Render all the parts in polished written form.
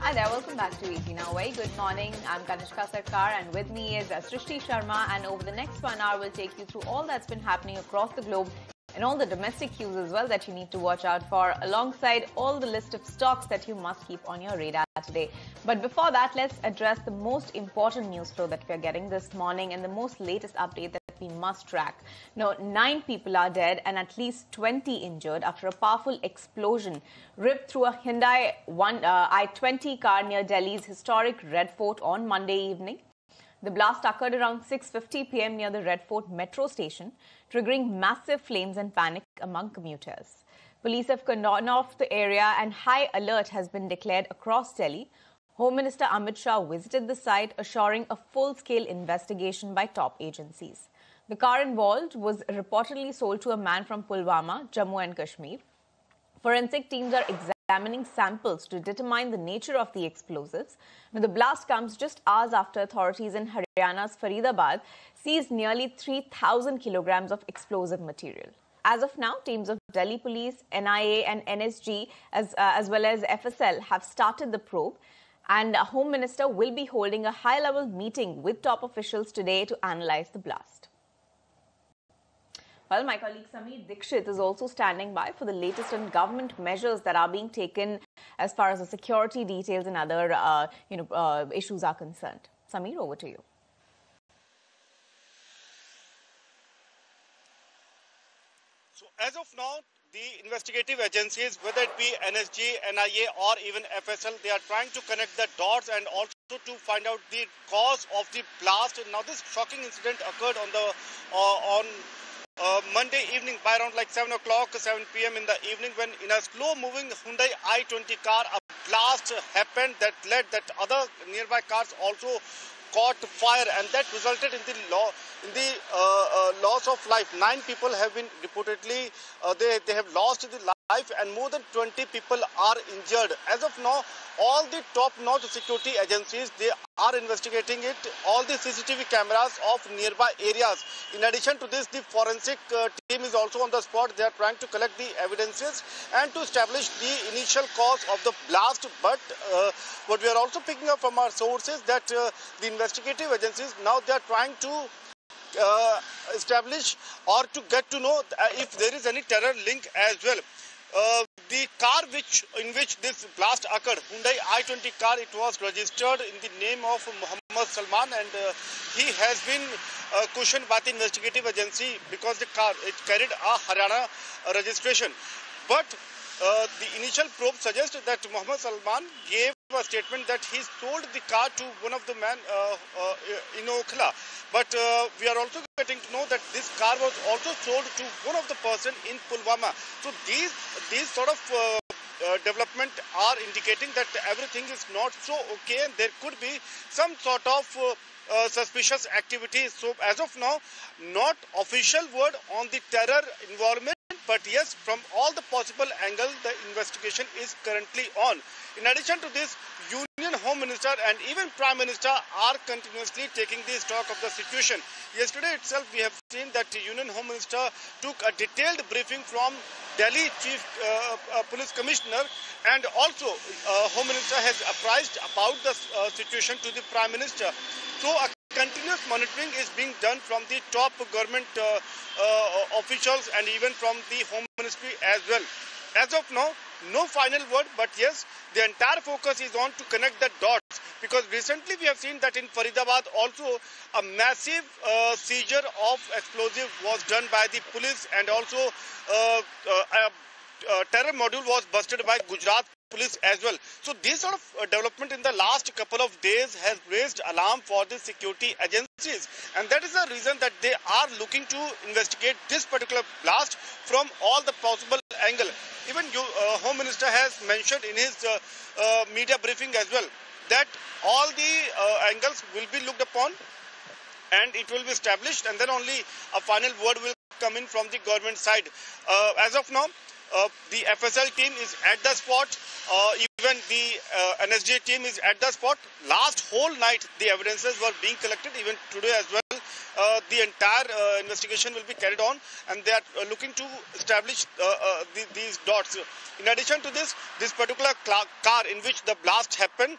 Hi there, welcome back to ET Now. Very good morning. I'm Kanishka Sarkar and with me is Srishti Sharma, and over the next 1 hour we'll take you through all that's been happening across the globe and all the domestic cues as well that you need to watch out for, alongside all the list of stocks that you must keep on your radar today. But before that, let's address the most important news flow that we're getting this morning and the most latest update that we must track. Now, 9 people are dead and at least 20 injured after a powerful explosion ripped through a Hyundai i20 car near Delhi's historic Red Fort on Monday evening. The blast occurred around 6:50 p.m. near the Red Fort metro station, triggering massive flames and panic among commuters. Police have cordoned off the area and high alert has been declared across Delhi. Home Minister Amit Shah visited the site, assuring a full-scale investigation by top agencies. The car involved was reportedly sold to a man from Pulwama, Jammu and Kashmir. Forensic teams are examining samples to determine the nature of the explosives. Now, the blast comes just hours after authorities in Haryana's Faridabad seized nearly 3,000 kilograms of explosive material. As of now, teams of Delhi Police, NIA and NSG as well as FSL have started the probe, and a Home Minister will be holding a high-level meeting with top officials today to analyze the blast. Well, my colleague Sameer Dikshit is also standing by for the latest on government measures that are being taken as far as the security details and other issues are concerned. Sameer, over to you. So as of now, the investigative agencies, whether it be NSG, NIA or even FSL, they are trying to connect the dots and also to find out the cause of the blast. Now, this shocking incident occurred on Monday evening by around like 7 o'clock, 7 p.m. in the evening, when in a slow-moving Hyundai i20 car, a blast happened that led that other nearby cars also caught fire, and that resulted in the loss of life. 9 people have been reportedly they have lost the life, and more than 20 people are injured. As of now, all the top-notch security agencies, they are investigating it, all the CCTV cameras of nearby areas. In addition to this, the forensic team is also on the spot. They are trying to collect the evidences and to establish the initial cause of the blast. But what we are also picking up from our sources that the investigative agencies, now they are trying to establish or to get to know if there is any terror link as well. The car in which this blast occurred, Hyundai i20 car, it was registered in the name of Mohammed Salman, and he has been questioned by the investigative agency because the car, it carried a Haryana registration. But the initial probe suggests that Mohammed Salman gave a statement that he sold the car to one of the men in Okhla. But we are also getting to know that this car was also sold to one of the person in Pulwama. So these sort of development are indicating that everything is not so okay, and there could be some sort of suspicious activity. So as of now, not official word on the terror involvement, but yes, from all the possible angles, the investigation is currently on. In addition to this, Union Home Minister and even Prime Minister are continuously taking the stock of the situation. Yesterday itself, we have seen that the Union Home Minister took a detailed briefing from Delhi Chief Police Commissioner, and also Home Minister has apprised about the situation to the Prime Minister. So a continuous monitoring is being done from the top government officials and even from the Home Ministry as well. As of now, no final word, but yes, the entire focus is on to connect the dots, because recently we have seen that in Faridabad also a massive seizure of explosive was done by the police, and also a terror module was busted by Gujarat police as well. So this sort of development in the last couple of days has raised alarm for the security agencies, and that is the reason that they are looking to investigate this particular blast from all the possible angles. Even Home Minister has mentioned in his media briefing as well that all the angles will be looked upon and it will be established, and then only a final word will come in from the government side. As of now, the FSL team is at the spot. Even the NSG team is at the spot. Last whole night, the evidences were being collected. Even today as well, the entire investigation will be carried on, and they are looking to establish these dots. In addition to this particular car in which the blast happened,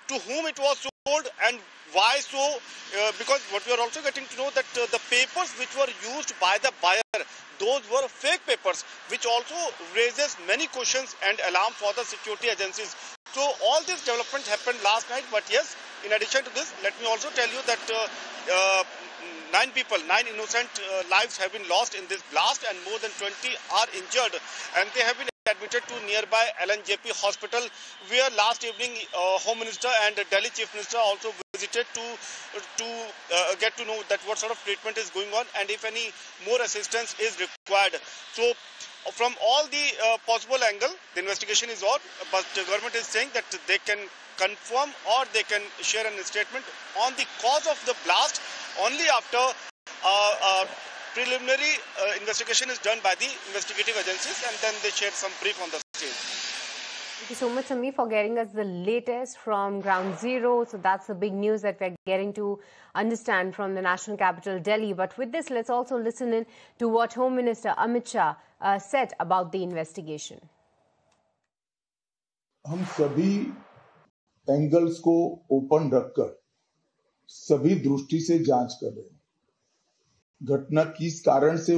to whom it was sold and why so, because what we are also getting to know that the papers which were used by the buyer, those were fake papers, which also raises many questions and alarm for the security agencies. So all this development happened last night, but yes, in addition to this, let me also tell you that 9 innocent lives have been lost in this blast and more than 20 are injured, and they have been admitted to nearby LNJP hospital, where last evening Home Minister and Delhi Chief Minister also visited to get to know that what sort of treatment is going on and if any more assistance is required. So from all the possible angle, the investigation is on, but the government is saying that they can confirm or they can share a statement on the cause of the blast only after preliminary investigation is done by the investigative agencies, and then they share some brief on the stage. Thank you so much, Samir, for getting us the latest from Ground Zero. So that's the big news that we're getting to understand from the national capital, Delhi. But with this, let's also listen in to what Home Minister Amit Shah said about the investigation. हम सभी angles को open रखकर सभी दृष्टि से जांच कर रहे हैं। घटना किस कारण से